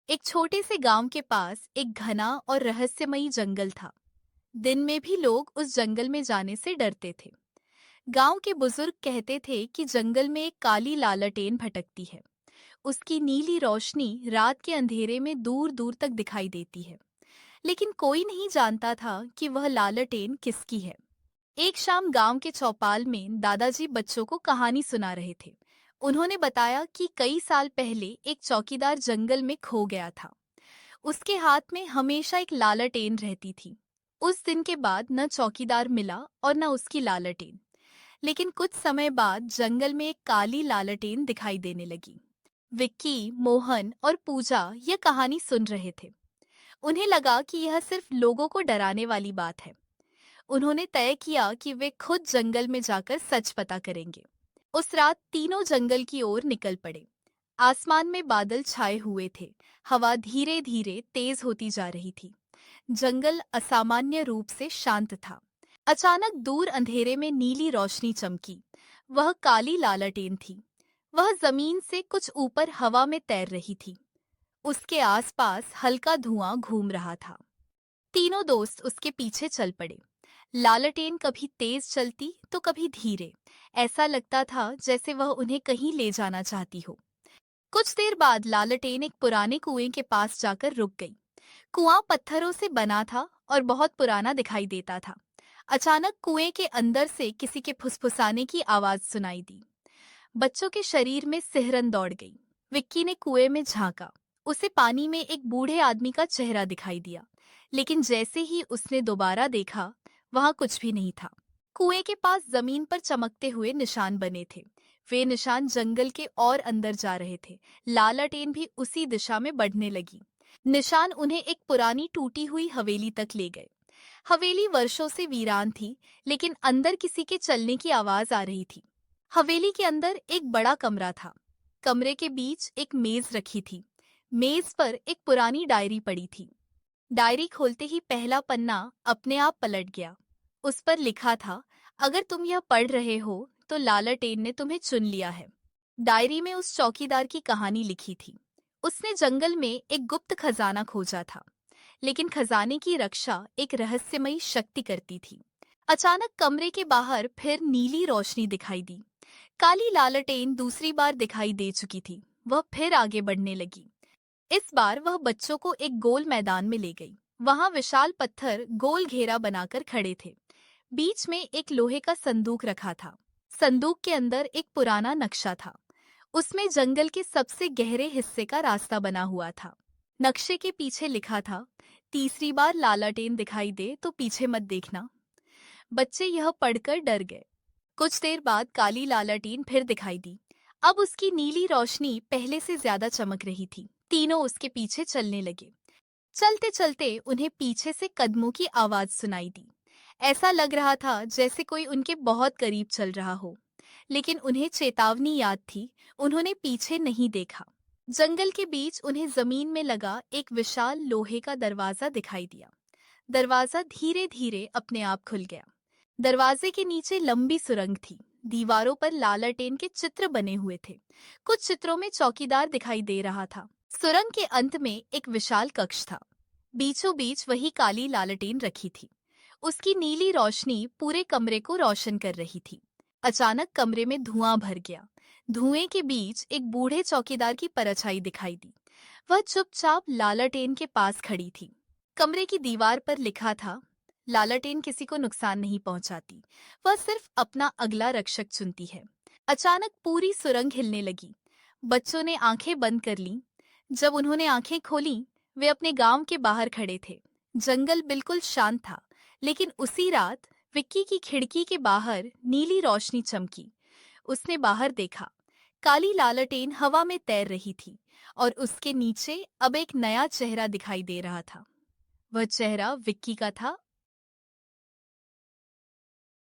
एक छोटे से गांव के पास एक घना और रहस्यमयी जंगल था। दिन में भी लोग उस जंगल में जाने से डरते थे। गांव के बुजुर्ग कहते थे कि जंगल में एक काली लालटेन भटकती है। उसकी नीली रोशनी रात के अंधेरे में दूर दूर तक दिखाई देती है, लेकिन कोई नहीं जानता था कि वह लालटेन किसकी है। एक शाम गांव के चौपाल में दादाजी बच्चों को कहानी सुना रहे थे। उन्होंने बताया कि कई साल पहले एक चौकीदार जंगल में खो गया था। उसके हाथ में हमेशा एक लालटेन रहती थी। उस दिन के बाद न चौकीदार मिला और न उसकी लालटेन। लेकिन कुछ समय बाद जंगल में एक काली लालटेन दिखाई देने लगी। विक्की, मोहन और पूजा यह कहानी सुन रहे थे। उन्हें लगा कि यह सिर्फ लोगों को डराने वाली बात है। उन्होंने तय किया कि वे खुद जंगल में जाकर सच पता करेंगे। उस रात तीनों जंगल की ओर निकल पड़े। आसमान में बादल छाए हुए थे। हवा धीरे धीरे तेज होती जा रही थी। जंगल असामान्य रूप से शांत था। अचानक दूर अंधेरे में नीली रोशनी चमकी। वह काली लालटेन थी। वह जमीन से कुछ ऊपर हवा में तैर रही थी। उसके आसपास हल्का धुआं घूम रहा था। तीनों दोस्त उसके पीछे चल पड़े। लालटेन कभी तेज चलती तो कभी धीरे। ऐसा लगता था जैसे वह उन्हें कहीं ले जाना चाहती हो। कुछ देर बाद लालटेन एक पुराने कुएं के पास जाकर रुक गई। कुआं पत्थरों से बना था और बहुत पुराना दिखाई देता था। अचानक कुएं के अंदर से किसी के फुसफुसाने की आवाज सुनाई दी। बच्चों के शरीर में सिहरन दौड़ गई। विक्की ने कुएं में झांका। उसे पानी में एक बूढ़े आदमी का चेहरा दिखाई दिया, लेकिन जैसे ही उसने दोबारा देखा, वहां कुछ भी नहीं था। कुएं के पास जमीन पर चमकते हुए निशान बने थे। वे निशान जंगल के और अंदर जा रहे थे। लालटेन भी उसी दिशा में बढ़ने लगी। निशान उन्हें एक पुरानी टूटी हुई हवेली तक ले गए। हवेली वर्षों से वीरान थी, लेकिन अंदर किसी के चलने की आवाज आ रही थी। हवेली के अंदर एक बड़ा कमरा था। कमरे के बीच एक मेज रखी थी। मेज पर एक पुरानी डायरी पड़ी थी। डायरी खोलते ही पहला पन्ना अपने आप पलट गया। उस पर लिखा था, अगर तुम यह पढ़ रहे हो तो लालटेन ने तुम्हें चुन लिया है। डायरी में उस चौकीदार की कहानी लिखी थी। उसने जंगल में एक गुप्त खजाना खोजा था, लेकिन खजाने की रक्षा एक रहस्यमयी शक्ति करती थी। अचानक कमरे के बाहर फिर नीली रोशनी दिखाई दी। काली लालटेन दूसरी बार दिखाई दे चुकी थी। वह फिर आगे बढ़ने लगी। इस बार वह बच्चों को एक गोल मैदान में ले गई। वहां विशाल पत्थर गोल घेरा बनाकर खड़े थे। बीच में एक लोहे का संदूक रखा था। संदूक के अंदर एक पुराना नक्शा था। उसमें जंगल के सबसे गहरे हिस्से का रास्ता बना हुआ था। नक्शे के पीछे लिखा था, तीसरी बार लालटेन दिखाई दे तो पीछे मत देखना। बच्चे यह पढ़कर डर गए। कुछ देर बाद काली लालटेन फिर दिखाई दी। अब उसकी नीली रोशनी पहले से ज्यादा चमक रही थी। तीनों उसके पीछे चलने लगे। चलते चलते उन्हें पीछे से कदमों की आवाज सुनाई दी। ऐसा लग रहा था जैसे कोई उनके बहुत करीब चल रहा हो, लेकिन उन्हें चेतावनी याद थी। उन्होंने पीछे नहीं देखा। जंगल के बीच उन्हें जमीन में लगा एक विशाल लोहे का दरवाजा दिखाई दिया। दरवाजा धीरे धीरे अपने आप खुल गया। दरवाजे के नीचे लंबी सुरंग थी। दीवारों पर लालटेन के चित्र बने हुए थे। कुछ चित्रों में चौकीदार दिखाई दे रहा था। सुरंग के अंत में एक विशाल कक्ष था। बीचों बीच वही काली लालटेन रखी थी। उसकी नीली रोशनी पूरे कमरे को रोशन कर रही थी। अचानक कमरे में धुआं भर गया। धुएं के बीच एक बूढ़े चौकीदार की परछाई दिखाई दी। वह चुपचाप लालटेन के पास खड़ी थी। कमरे की दीवार पर लिखा था, लालटेन किसी को नुकसान नहीं पहुंचाती, वह सिर्फ अपना अगला रक्षक चुनती है। अचानक पूरी सुरंग हिलने लगी। बच्चों ने आंखें बंद कर लीं। जब उन्होंने आंखें खोलीं, वे अपने गांव के बाहर खड़े थे। जंगल बिल्कुल शांत था, लेकिन उसी रात विक्की की खिड़की के बाहर नीली रोशनी चमकी। उसने बाहर देखा। काली लालटेन हवा में तैर रही थी और उसके नीचे अब एक नया चेहरा दिखाई दे रहा था। वह चेहरा विक्की का था